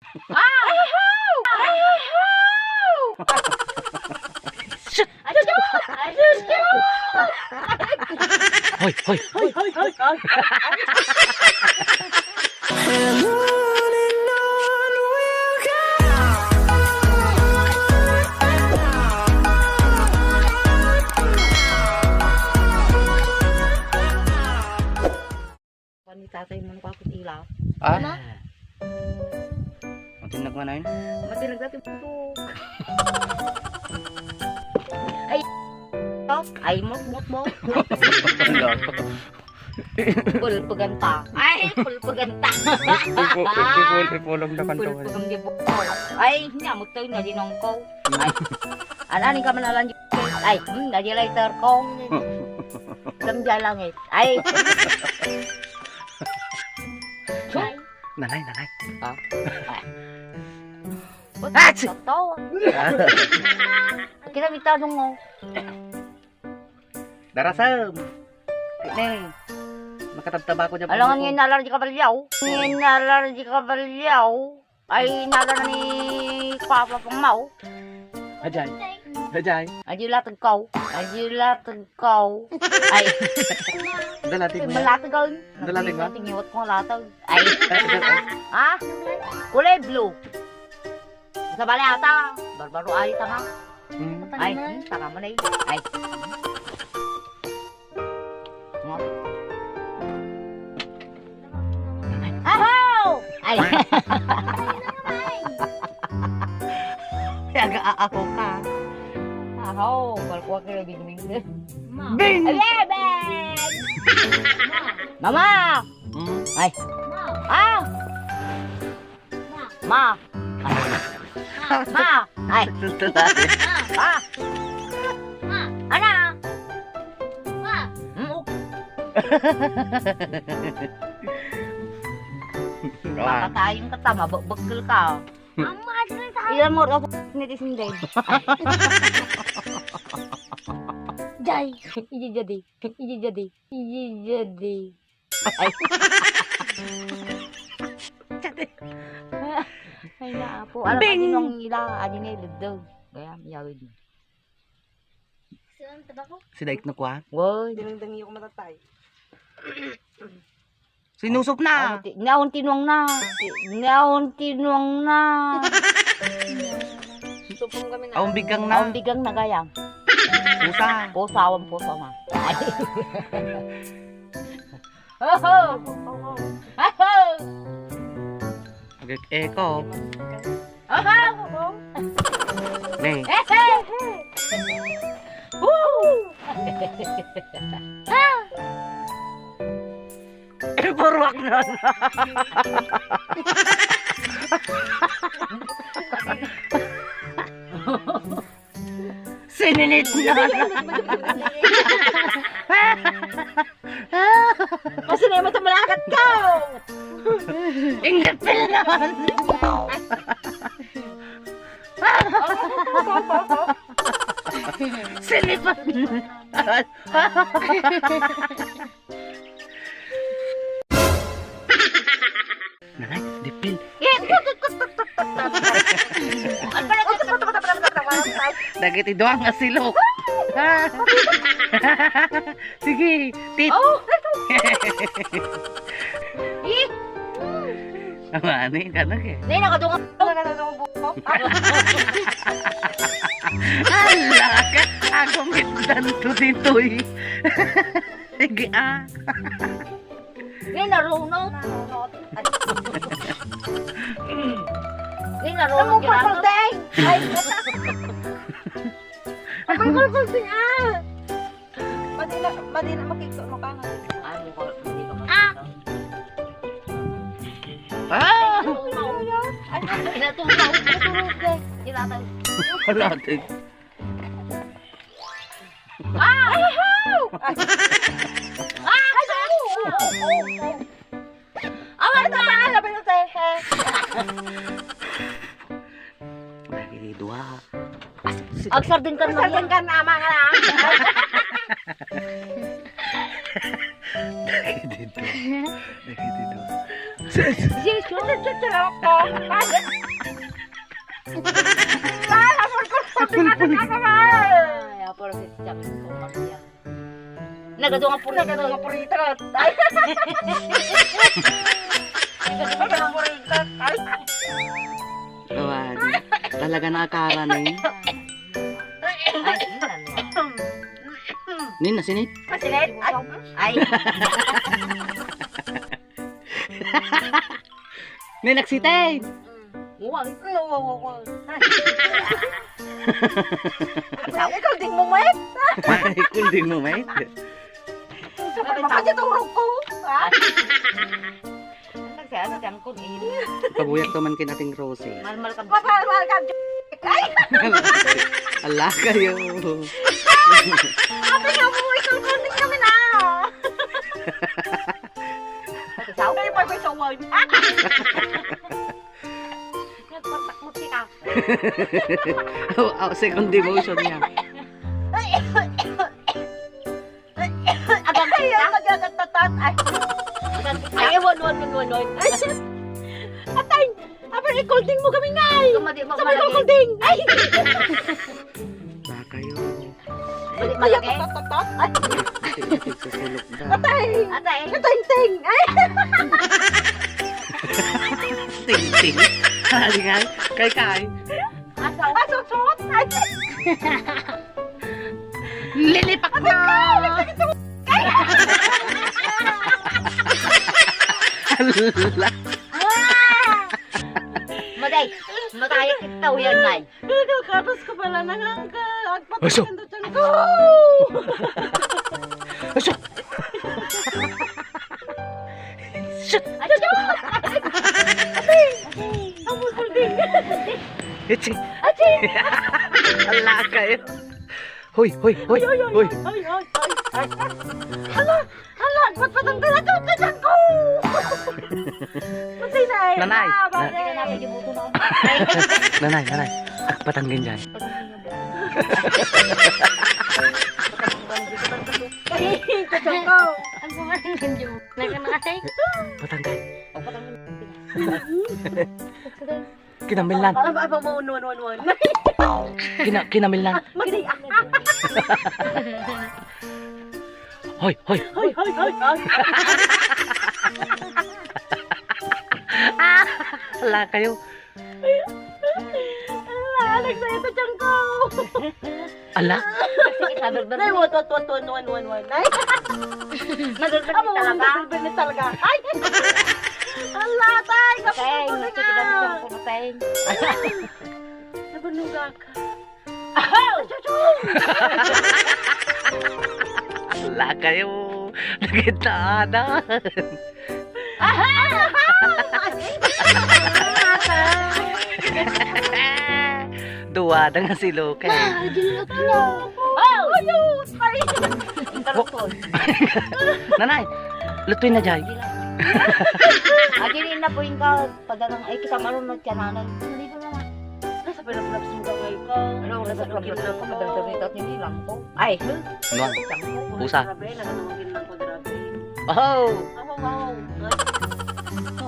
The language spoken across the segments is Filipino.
Hoy, hoy. Ni tatay mo nakakot ilaw. Ah. Matinag man na yun. Matinag dati butok. Ay, ay, mot. Pulpaganta. Ay, pulpaganta. Pulong na kanto. Pulpagam di buko. Ay, nyamot tayo na dinong ko. Ay, ananin ka man alam di. Ay, nadi later ko. Lamja lang eh. Ay. Nanay. Ah. Ba't tatawa? Kita bitanong mo. Darasam. Kini. Makatabtaba ko dyan. Alam nga nalar di kabalyaw. Ay nalar ni Papa Pangmaw. Ajay. Ay latag kau. Ay. Dalating mo. Malatag kau. Dalating ba? Tingiwat ko latag. Ay. Ha? Kulay blue. Sa bali ata. Barbaro ay tanga. Ay, tanga mo na yun. Ay. Ahaw! Ay. Aga-ako ka. Ahaw, balkuha ka na bing. Bing! Ay, bing! Mama! Ay. Ah! Ma! Ma! Ay. Ah! Ana! Baka tayong katama, bagkal ka. Ilan mo ako nitisin din. Jai, iji jadi. Ay na po. Alam ka nung ila, ani na iludog. Kaya miyawid. Si Daik na kuha. Woy. Dinang-dangi ako matatay. Sinusop na. Naon tinuang na. Supong kami na. Awang bigang Naon na. bigang nagayang. Pusa. Pusawan na. Ay. Ho-ho! Ho-ho! Eko. Ho-ho! Ne. Woo! Purwak na. Sininit na. Kasi na yung malakat ka! Ingapil naman. Sinipan. Nanay, dipil. Dagiti doang nga silok. Sige, tit. Ano ka na ke? Nay, nakadungan. buko. Ala ka, ako mitdan to dito eh. Sige ah. Nay, narunod. Nay, narunod. Ay, ang pagpagdeng ah. Madina makikso mo ka nga. Ano ko? Hindi ko. Ah! Inatunaw. Inataw. Wala din. Awan ka pa! Labi na tayo. Lagi dua. Agsar din ka naman. Sabihin ka na, ama nga na. Lagi dito. Lagi dito. Sisyo. Ako. Ay, apol-pol. Ay, apol si Jack ko Maria. Nagadong apol na Nagadong apurita. Ay, nagadong apurita. Ay, Kawan. Talaga nakakara na eh. Ay, Nina, sinit? masilit. Ay, ay. Nina, nagsitay! Uwag. ikaw din mo, Mike. Ay, kundi mo, mate. Makasitulog ko. Ah, Nagsiya sa tiyang ko eh. Pabuyak to man kinating Rosie. Malmal ka. Mapalmal ka. Ay, Ala kayo. ate nga mo, ikaw konting kami na. Pagkasaw. Ay, pag-pag sa wine. Nagpartak mo siya. Oh, second devotion niya. Agang Ay, kita. nagagatatat. Ay, Agang kita. ay, one. Ay, atay, apay, ikolding mo kami ngay. Kumadi mo Sabi ko malagi. ikolding. Ay, Ala kayo. Kumadi ay, malagi. tatatat. Ay, Iti-iti sa sulok na. atay. Atay. Ting-ting. Ay, Ting-ting. Hali nga. Kay-kay. Asaw. asot-sot. Ay, Lilipak mo! Ala. Maday. Mataya kita yan ngay. kapos ko pala nangangka. Aso. Agpatakin doon ko. Aso! Amul kulding. Itsi! Ala kayo. Hoy! Ay, hala, agpatpatang talaga ka dyan ko. Matay na eh. Nanay. Hindi na namin yung buto na. Nanay. Patanggin dyan. Ay, kacang ko. Ang kumain ng Diyo. Nakanay. Patanggay. O patang. Kinamilan. Aba mo, one. Kinamilan. Magday. Hoy! Ay. Ala kayo. Ala, nagsaya sa tiyan ko. Ala. Ay, one. Ay, Nadulbad amo, talaga. nagbilbilit talaga. Ay, ala, tay, Matay. kapag Sige na siya ko matay. nabunuga ka. Ala kayo. Nagitaanan. Duwada nga si Luke. Oh, ayos, ay. Interruption. Nanay, lutuin na jay. Adili na po yung ka. Padarang ay kita marunod ka nanay. Hindi ko naman. Ay, sa pinapalap suga ngayon ko. Ano ang nasa club na ako padarang nito at hindi lang po. Ay. Nuang. Pusa. Grabe, nakanamagin lang ko, grabe. Oh! Wow.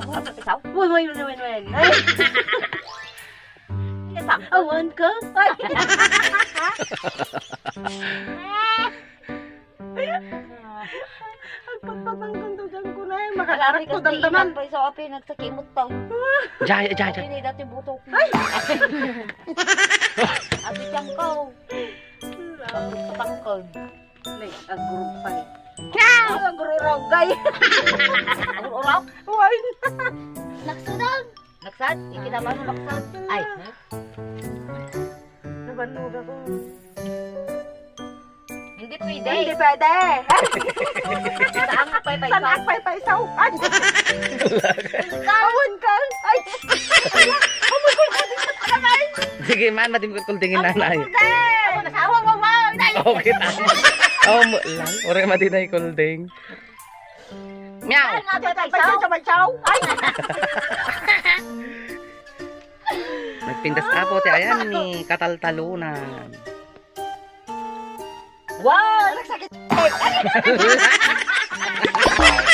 Ang kapisaw. Win. Ay, Isang. awan ka. Ay. Agpagpapangkantugan ko na yun. Makalarat ko damdaman. Pa sa api nagsakimot tao. Jay. Hindi dati buto. Abi siyang ko. Patangkod. Ay, ang group pa eh. Ang group gay. Ang uraw. Wine. Naksudan. Naksad. Ikinaman mo naksad. Ay. Nabanog ako. Hindi pwede. Hindi pwede. Saan nga pa Saan akpay pa isaw? Ay. Awan ka. Ay. Sige man, matim ko kuldingin nanay. Ako nasawa mo. Okay, tama. Oo mo lang. Ore matinay kulding. Meow! Ay. Nagpindas apo ti ayan ni kataltalunan. Wow! Nagsakit.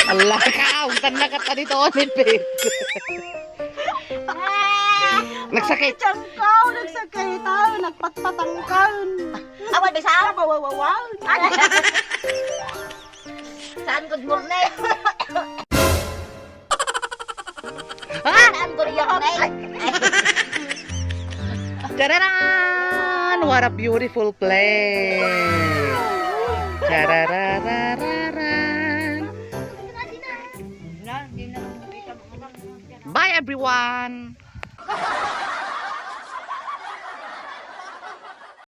Allah ka, untan na ka dito ni Pete. Nagsakit. Nagsakay tayo, nagpatpatangkan. Awan bisa. Wawawaw. Saan good morning? Saan good morning? Tararan! What a beautiful place. Tarararararan. Bye everyone.